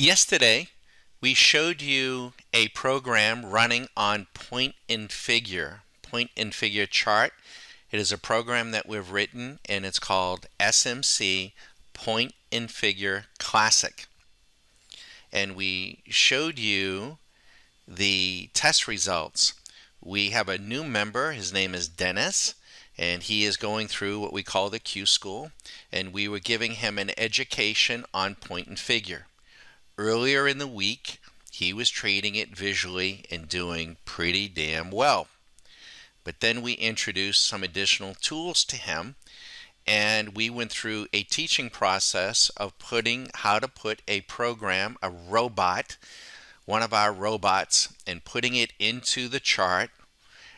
Yesterday, we showed you a program running on point and figure chart. It is a program that we've written and it's called SMC Point and Figure Classic. And we showed you the test results. We have a new member. His name is Dennis, and he is going through what we call the Q School, and we were giving him an education on point and figure. Earlier in the week, he was trading it visually and doing pretty damn well. But then we introduced some additional tools to him, and we went through a teaching process of how to put a program, a robot, one of our robots, and putting it into the chart,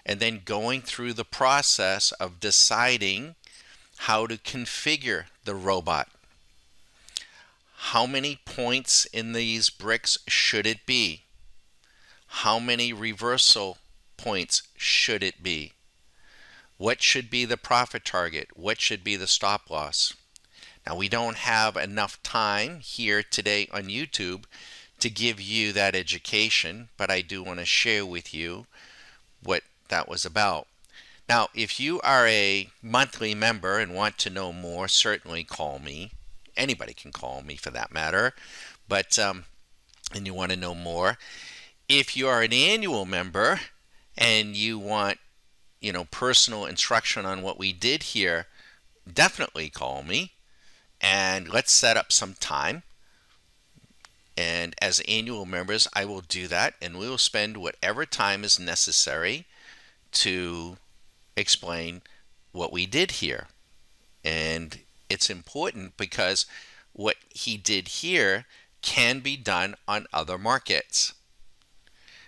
and then going through the process of deciding how to configure the robot. How many points in these bricks should it be? How many reversal points should it be? What should be the profit target? What should be the stop loss? Now, we don't have enough time here today on YouTube to give you that education, but I do want to share with you what that was about. Now, if you are a monthly member and want to know more, certainly call me. Anybody can call me for that matter, but and you want to know more. If you are an annual member and you want, personal instruction on what we did here, definitely call me and let's set up some time. And as annual members, I will do that, and we will spend whatever time is necessary to explain what we did here. And it's important because what he did here can be done on other markets.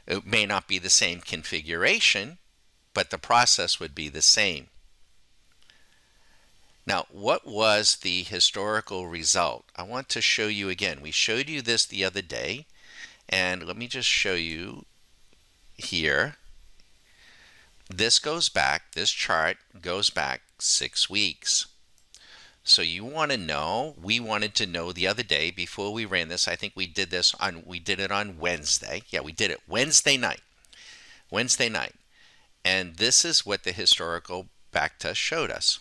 It may not be the same configuration, but the process would be the same. Now, what was the historical result? I want to show you again. We showed you this the other day, and let me just show you here. This chart goes back 6 weeks. So we wanted to know the other day before we ran this. I think we did it on Wednesday. Yeah, we did it Wednesday night. And this is what the historical backtest showed us.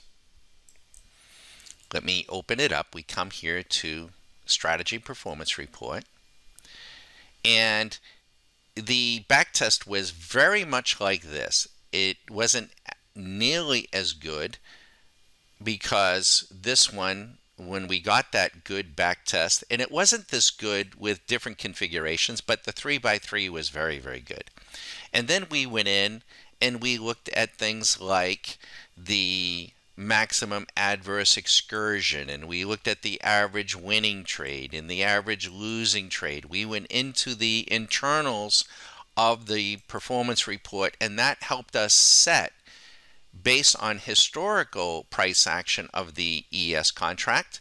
Let me open it up. We come here to Strategy Performance Report. And the backtest was very much like this. It wasn't nearly as good because this one, when we got that good backtest, and it wasn't this good with different configurations, but the 3x3 was very, very good. And then we went in and we looked at things like the maximum adverse excursion, and we looked at the average winning trade and the average losing trade. We went into the internals of the performance report, and that helped us set, based on historical price action of the ES contract,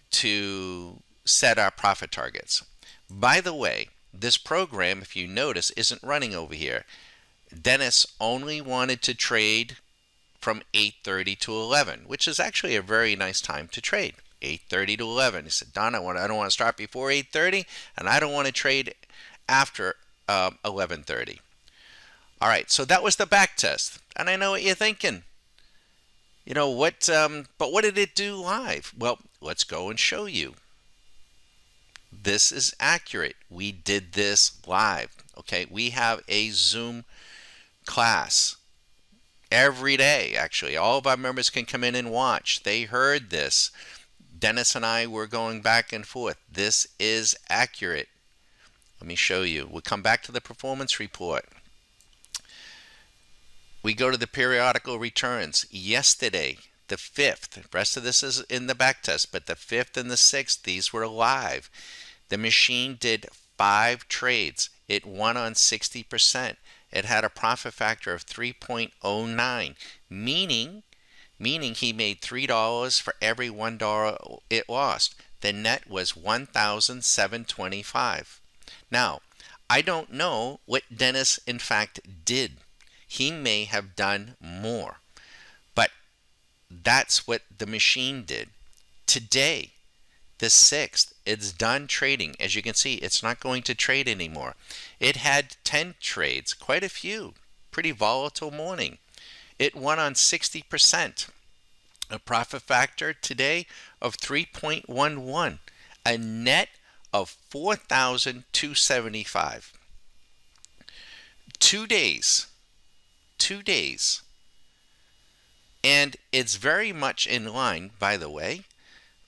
to set our profit targets. By the way, this program, if you notice, isn't running over here. Dennis only wanted to trade from 8:30 to 11, which is actually a very nice time to trade. 8:30 to 11. He said, Don, I don't want to start before 8:30, and I don't want to trade after 11:30. All right, so that was the back test, and I know what you're thinking. But what did it do live? Well, let's go and show you. This is accurate. We did this live. Okay, we have a Zoom class every day. Actually, all of our members can come in and watch. They heard this. Dennis and I were going back and forth. This is accurate. Let me show you. We'll come back to the performance report. We go to the periodical returns. Yesterday, the 5th, the rest of this is in the backtest, but the 5th and the 6th, these were live. The machine did 5 trades. It won on 60%. It had a profit factor of 3.09, meaning he made $3 for every $1 it lost. The net was $1,725. Now, I don't know what Dennis in fact did. He may have done more, but that's what the machine did. Today, The 6th, it's done trading. As you can see, it's not going to trade anymore. It had 10 trades, quite a few. Pretty volatile morning. It won on 60%. A profit factor today of 3.11. A net of 4,275. 2 days. 2 days. And it's very much in line, by the way.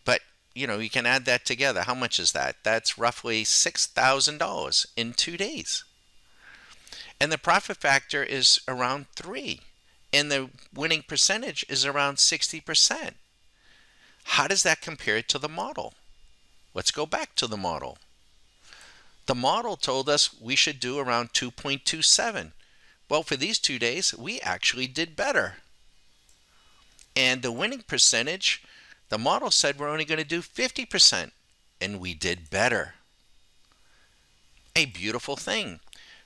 But, you can add that together. How much is that? That's roughly $6,000 in 2 days. And the profit factor is around 3. And the winning percentage is around 60%. How does that compare to the model? Let's go back to the model. The model told us we should do around 2.27. Well, for these 2 days, we actually did better. And the winning percentage, the model said we're only going to do 50%, and we did better. A beautiful thing.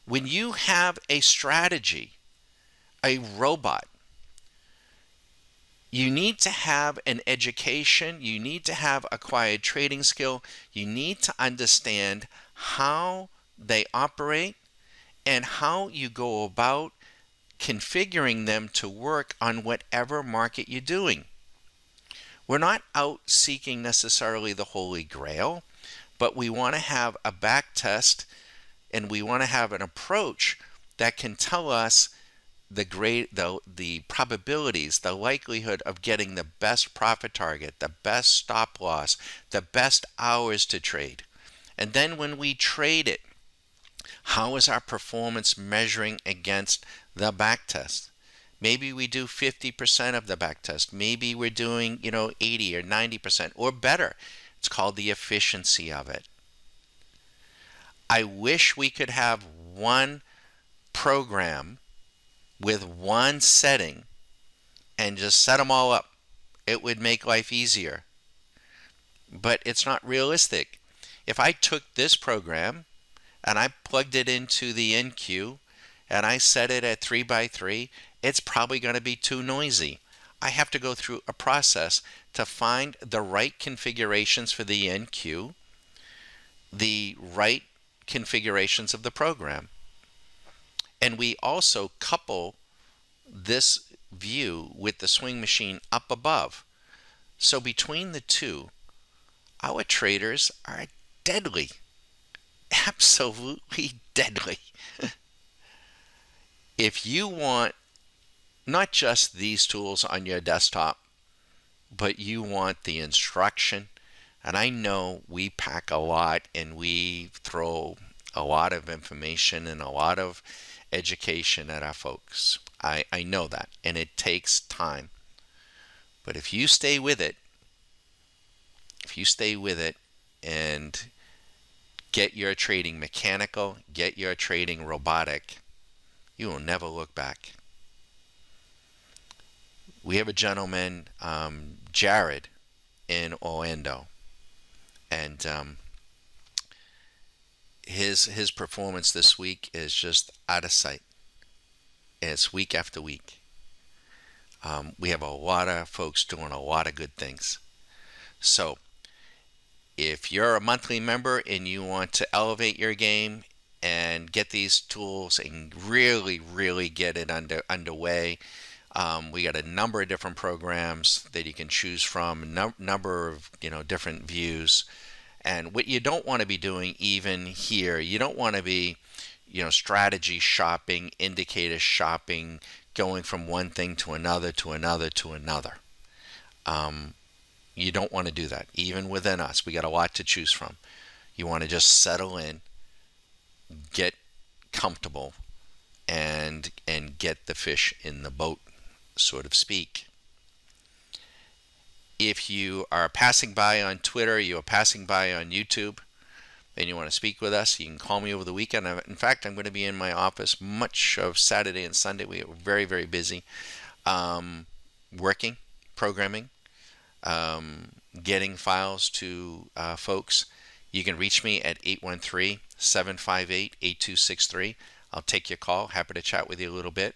When you have a strategy, a robot, you need to have an education, you need to have acquired trading skill, you need to understand how they operate and how you go about configuring them to work on whatever market you're doing. We're not out seeking necessarily the Holy Grail, but we want to have a back test and we want to have an approach that can tell us the probabilities, the likelihood of getting the best profit target, the best stop loss, the best hours to trade. And then when we trade it, how is our performance measuring against the back test? Maybe we do 50% of the back test. Maybe we're doing, 80 or 90% or better. It's called the efficiency of it. I wish we could have one program with one setting and just set them all up. It would make life easier. But it's not realistic. If I took this program and I plugged it into the NQ and I set it at 3x3, it's probably going to be too noisy. I have to go through a process to find the right configurations for the NQ, the right configurations of the program. And we also couple this view with the swing machine up above. So between the two, our traders are deadly. Absolutely deadly. If you want not just these tools on your desktop, but you want the instruction, and I know we pack a lot and we throw a lot of information and a lot of education at our folks. I know that, and it takes time. But if you stay with it, and get your trading mechanical, get your trading robotic, you will never look back. We have a gentleman, Jared, in Orlando, and his performance this week is just out of sight. And it's week after week. We have a lot of folks doing a lot of good things. So if you're a monthly member and you want to elevate your game and get these tools and really, really get it underway, we got a number of different programs that you can choose from, number of different views. And what you don't want to be doing even here, you don't want to be strategy shopping, indicator shopping, going from one thing to another to another to another. You don't want to do that. Even within us, we got a lot to choose from. You want to just settle in, get comfortable, and get the fish in the boat, so to speak. If you are passing by on Twitter, you are passing by on YouTube, and you want to speak with us, you can call me over the weekend. In fact, I'm going to be in my office much of Saturday and Sunday. We are very, very busy working, programming, getting files to folks. You can reach me at 813-758-8263. I'll take your call. Happy to chat with you a little bit.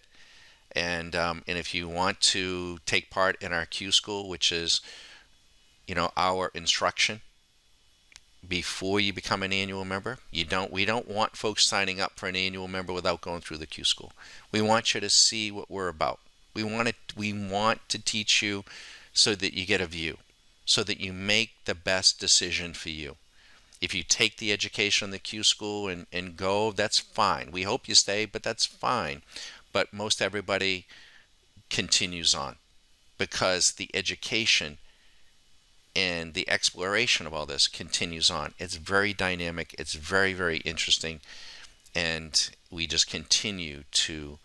And if you want to take part in our Q School, which is, our instruction before you become an annual member. We don't want folks signing up for an annual member without going through the Q School. We want you to see what we're about. We want to teach you so that you get a view, so that you make the best decision for you. If you take the education in the Q School and go, that's fine. We hope you stay, but that's fine. But most everybody continues on because the education and the exploration of all this continues on. It's very dynamic. It's very, very interesting. And we just continue to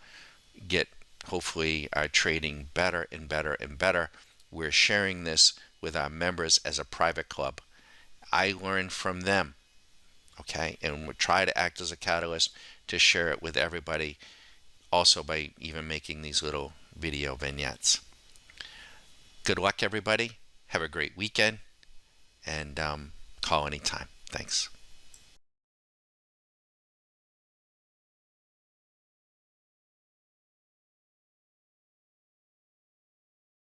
get, hopefully, our trading better and better and better. We're sharing this with our members as a private club. I learn from them, okay? And we try to act as a catalyst to share it with everybody, also by even making these little video vignettes. Good luck, everybody. Have a great weekend, and call anytime. Thanks.